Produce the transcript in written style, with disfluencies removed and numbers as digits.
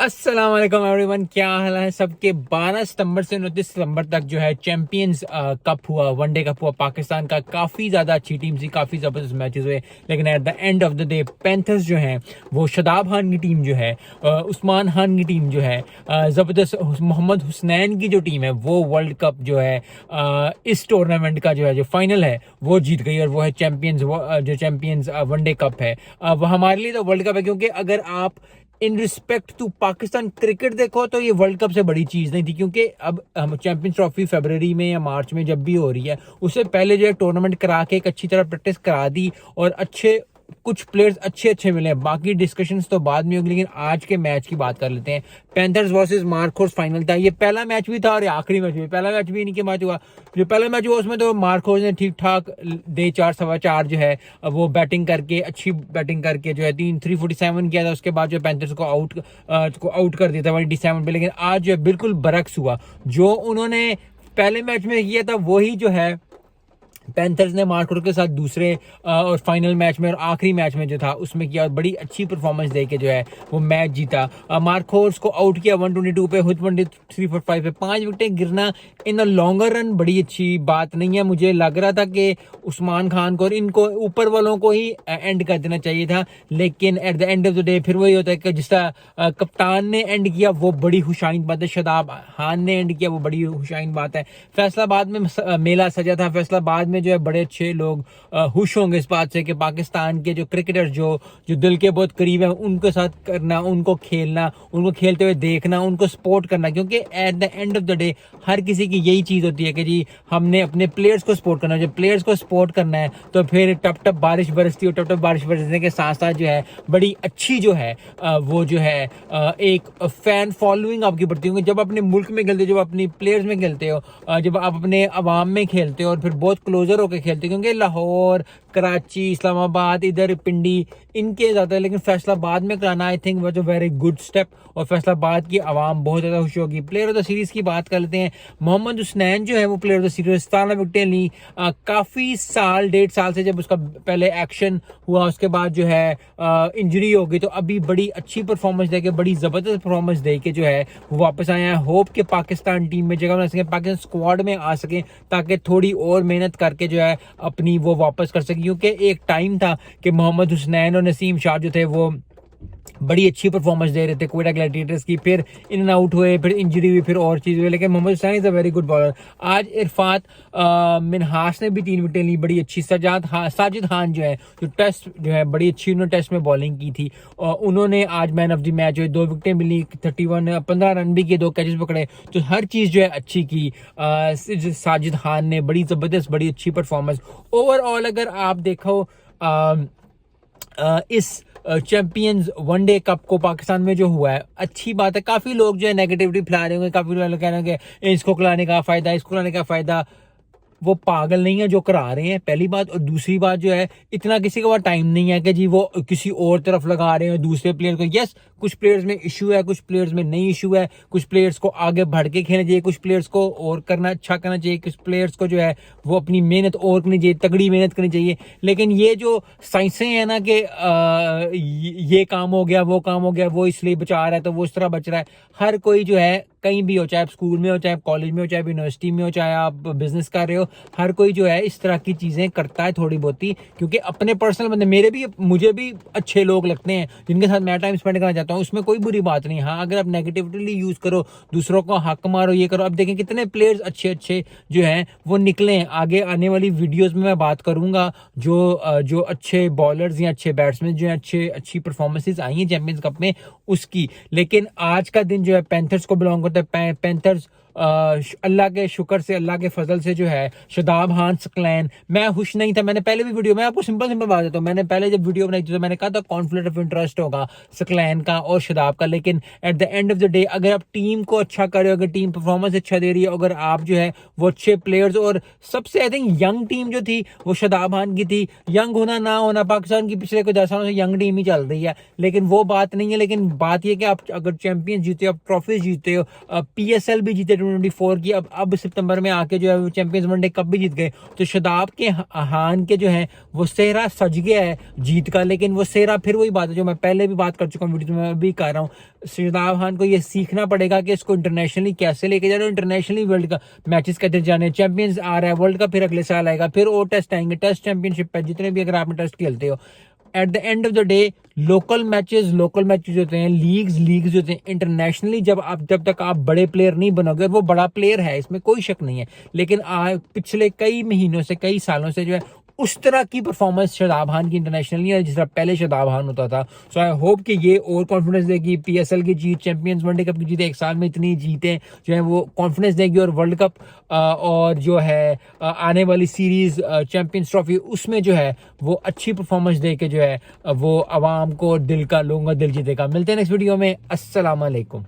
अस्सलाम वालेकुम एवरीवन, क्या हाल है सबके। 12 सितंबर से 29 सितंबर तक जो है चैंपियंस कप हुआ, वनडे कप हुआ पाकिस्तान का। काफ़ी ज़्यादा अच्छी टीम थी, काफ़ी ज़बरदस्त मैचेस हुए, लेकिन eight the end of the day panthers जो है वो शादाब खान की टीम जो है, उस्मान खान की टीम जो है, ज़बरदस्त मोहम्मद हुसनैन की जो टीम है वो वर्ल्ड कप जो है इस टूर्नामेंट का जो है जो फाइनल है वो जीत गई। और वो है चैंपियंस, जो चैंपियंस वनडे कप है। वो हमारे लिए तो वर्ल्ड कप है, क्योंकि अगर आप in respect to Pakistan cricket देखो तो ये वर्ल्ड कप से बड़ी चीज़ नहीं थी, क्योंकि अब हम चैंपियंस ट्रॉफी फरवरी में या मार्च में जब भी हो रही है, उससे पहले जो है टूर्नामेंट करा के एक अच्छी तरह प्रैक्टिस करा दी और अच्छे कुछ प्लेयर्स अच्छे मिले हैं। बाकी डिस्कशंस तो बाद में होगी, लेकिन आज के मैच की बात कर लेते हैं। पैंथर्स वर्सेस मार्कोस फाइनल था। ये पहला मैच भी था और आखिरी मैच भी। पहला मैच भी इनके मैच हुआ, जो पहला मैच हुआ उसमें तो मार्कोस ने ठीक ठाक दे 4 सवा 4 जो है वो बैटिंग करके, अच्छी बैटिंग करके जो है 347 किया था। उसके बाद जो पैंथर्स को आउट कर दिया था 187 पे। लेकिन आज जो है बिल्कुल बरक्स हुआ, जो उन्होंने पहले मैच में किया था वही जो है पैंथर्स ने मार्कोस के साथ दूसरे और फाइनल मैच में और आखिरी मैच में जो था उसमें किया। बड़ी अच्छी परफॉर्मेंस देके जो है वो मैच जीता। मार्कोस को आउट किया 122 पे, हुड 23 फॉर 5 पे। 5 विकेटें गिरना इन द लॉन्गर रन बड़ी अच्छी बात नहीं है। मुझे लग रहा था कि उस्मान खान को और इनको ऊपर वालों को ही एंड कर देना चाहिए था, लेकिन eight the end of the day फिर वही होता है कि जिस तरह कप्तान ने एंड किया वो बड़ी खुशाइन बात है, शादाब खान ने एंड किया वो बड़ी खुशाइन बात है। फैसलाबाद में मेला सजा था। फैसलाबाद में जो है बड़े अच्छे लोग खुश होंगे इस बात से कि पाकिस्तान के जो क्रिकेटर्स जो जो दिल के बहुत करीब है उनके साथ करना, उनको खेलना, उनको खेलते हुए देखना, उनको सपोर्ट करना। क्योंकि at the end of the day हर किसी की यही चीज़ होती है कि जी हमने अपने प्लेयर्स को सपोर्ट करना है। जब प्लेयर्स को सपोर्ट करना है तो फिर टप टप बारिश बरसती है, टप टप बारिश बरसने के साथ साथ जो है बड़ी अच्छी जो है वो जो है एक फैन फॉलोइंग आपकी बढ़ती होगी। जब अपने मुल्क में खेलते हो, जब अपनी प्लेयर्स में खेलते हो, जब आप अपने अवाम में खेलते हो और फिर बहुत क्लोजर होकर खेलते, क्योंकि लाहौर, कराची, इस्लामाबाद, इधर पिंडी इनके ज़्यादा है, लेकिन फैसलाबाद में कराना I think was a very good step और फैसलाबाद की आवाम बहुत ज़्यादा खुश होगी। प्लेयर ऑफ द सीरीज़ की बात कर लेते हैं। मोहम्मद हुसनैन जो है वो प्लेयर ऑफ द सीरीज 17 विकेटें ली। काफ़ी साल, 1.5 साल से जब उसका पहले एक्शन हुआ उसके बाद जो है इंजरी हो गई, तो अभी बड़ी अच्छी परफॉर्मेंस दे के, बड़ी ज़बरदस्त परफॉर्मेंस दे के जो है वो वापस आए हैं। होप कि पाकिस्तान टीम में जगह बना सकें, पाकिस्तान स्क्वाड में आ सकें, ताकि थोड़ी और मेहनत करके जो है अपनी वो वापस कर सके। क्योंकि एक टाइम था कि मोहम्मद हुसनैन और नसीम शाह जो थे वो बड़ी अच्छी परफॉर्मेंस दे रहे थे कोयटा ग्लैडिएटर्स की, फिर इन एंड आउट हुए, फिर इंजरी हुई, फिर और चीज़ हुई, लेकिन Mohammad Hussain is a very good bowler. आज इरफात मिनहास ने भी 3 विकेटें ली, बड़ी अच्छी। साजिद खान जो है जो टेस्ट जो है बड़ी अच्छी उन्होंने टेस्ट में बॉलिंग की थी, उन्होंने आज मैन ऑफ द मैच जो है 2 विकेटें मिली, 15 रन भी किए, 2 कैचेस पकड़े, तो हर चीज़ जो है अच्छी की। साजिद खान ने बड़ी ज़बरदस्त, बड़ी अच्छी परफॉर्मेंस ओवरऑल अगर आप देखो इस चैंपियंस वनडे कप को पाकिस्तान में जो हुआ है, अच्छी बात है। काफ़ी लोग जो है नेगेटिविटी फैला रहे होंगे, काफ़ी लोग कह रहे होंगे इसको खिलाने का फ़ायदा, इसको खिलाने का फ़ायदा। वो पागल नहीं है जो करा रहे हैं, पहली बात। और दूसरी बात जो है, इतना किसी के पास टाइम नहीं है कि जी वो किसी और तरफ लगा रहे हैं दूसरे प्लेयर को। यस, कुछ प्लेयर्स में इशू है, कुछ प्लेयर्स में नहीं इशू है, कुछ प्लेयर्स को आगे बढ़ के खेलना चाहिए, कुछ प्लेयर्स को और अच्छा करना चाहिए, कुछ प्लेयर्स को जो है वो अपनी मेहनत और करनी चाहिए, तगड़ी मेहनत करनी चाहिए। लेकिन ये जो साइंसें हैं ना कि ये काम हो गया, वो काम हो गया, वो इसलिए बचा रहा है तो वो इस तरह बच रहा है। हर कोई जो है कहीं भी हो, चाहे आप स्कूल में हो, चाहे आप कॉलेज में हो, चाहे आप यूनिवर्सिटी में हो, चाहे आप बिजनेस कर रहे हो, हर कोई जो है इस तरह की चीज़ें करता है थोड़ी बहुत ही। क्योंकि अपने पर्सनल बंदे मुझे भी अच्छे लोग लगते हैं जिनके साथ मैं टाइम स्पेंड करना चाहता हूँ, उसमें कोई बुरी बात नहीं। हाँ, अगर आप नेगेटिविटी यूज़ करो, दूसरों को हक मारो, ये करो। अब देखें कितने प्लेयर्स अच्छे जो हैं वो निकले हैं। आगे आने वाली वीडियोज़ में मैं बात करूँगा जो अच्छे बॉलर्स या अच्छे बैट्समैन जो हैं, अच्छी परफॉर्मेंसेज आई हैं चैंपियंस कप में उसकी। लेकिन आज का दिन जो है पैंथर्स को बिलोंग करता है। पैंथर्स अल्लाह के शुक्र से, अल्लाह के फजल से जो है शादाब खान सकलैन, मैं खुश नहीं था। मैंने पहले भी वीडियो, मैं आपको सिंपल बात देता हूँ, मैंने पहले जब वीडियो बनाई थी तो मैंने कहा था कॉन्फ्लिक्ट ऑफ इंटरेस्ट होगा सकलैन का और शादाब का। लेकिन eight the end of the day अगर आप टीम को अच्छा कर रहे हो, अगर टीम परफॉर्मेंस अच्छा दे रही है, अगर आप जो है वो अच्छे प्लेयर्स, और सबसे आई थिंक यंग टीम जो थी वो शादाब खान की थी। यंग होना ना होना, पाकिस्तान की पिछले कुछ 10 सालों से यंग टीम ही चल रही है, लेकिन वो बात नहीं है। लेकिन बात यह कि आप अगर चैंपियन जीते हो, आप ट्रॉफी जीते हो, PSL भी जीते 2024 की, अब सितंबर में आके जो है वो चैंपियंस वनडे कप भी जीत गए। तो शादाब के हान के जो है वो सेहरा सज गया है जीत का, लेकिन वो सेहरा फिर वही बात है जो मैं पहले भी बात कर चुका हूँ वीडियो में, भी कर रहा हूँ। शादाब खान को ये सीखना पड़ेगा कि इसको इंटरनेशनली कैसे लेके जाना, इंटरनेशनली वर्ल्ड का मैचेस कैसे जाने। चैंपियंस आ रहा है वर्ल्ड कप, फिर अगले साल आएगा, फिर और टेस्ट आएंगे, टेस्ट चैंपियनशिप है, जितने भी अगर आपने टेस्ट खेलते हो। Eight the end of the day local matches होते हैं, लीग्स होते हैं। इंटरनेशनली जब तक आप बड़े प्लेयर नहीं बनोगे, वो बड़ा प्लेयर है इसमें कोई शक नहीं है, लेकिन पिछले कई महीनों से, कई सालों से जो है उस तरह की परफॉर्मेंस शादाब खान की इंटरनेशनली है जिस तरह पहले शादाब खान होता था। सो आई होप कि ये और कॉन्फिडेंस देगी। पीएसएल की जीत, चैंपियंस वनडे कप की जीत, एक साल में इतनी जीतें जो है वो कॉन्फिडेंस देगी, और वर्ल्ड कप और जो है आने वाली सीरीज चैंपियंस ट्रॉफी, उसमें जो है वो अच्छी परफॉर्मेंस दे के जो है वो आवाम को लोगों का दिल जीतेगा। मिलते हैं नेक्स्ट वीडियो में। अस्सलाम वालेकुम।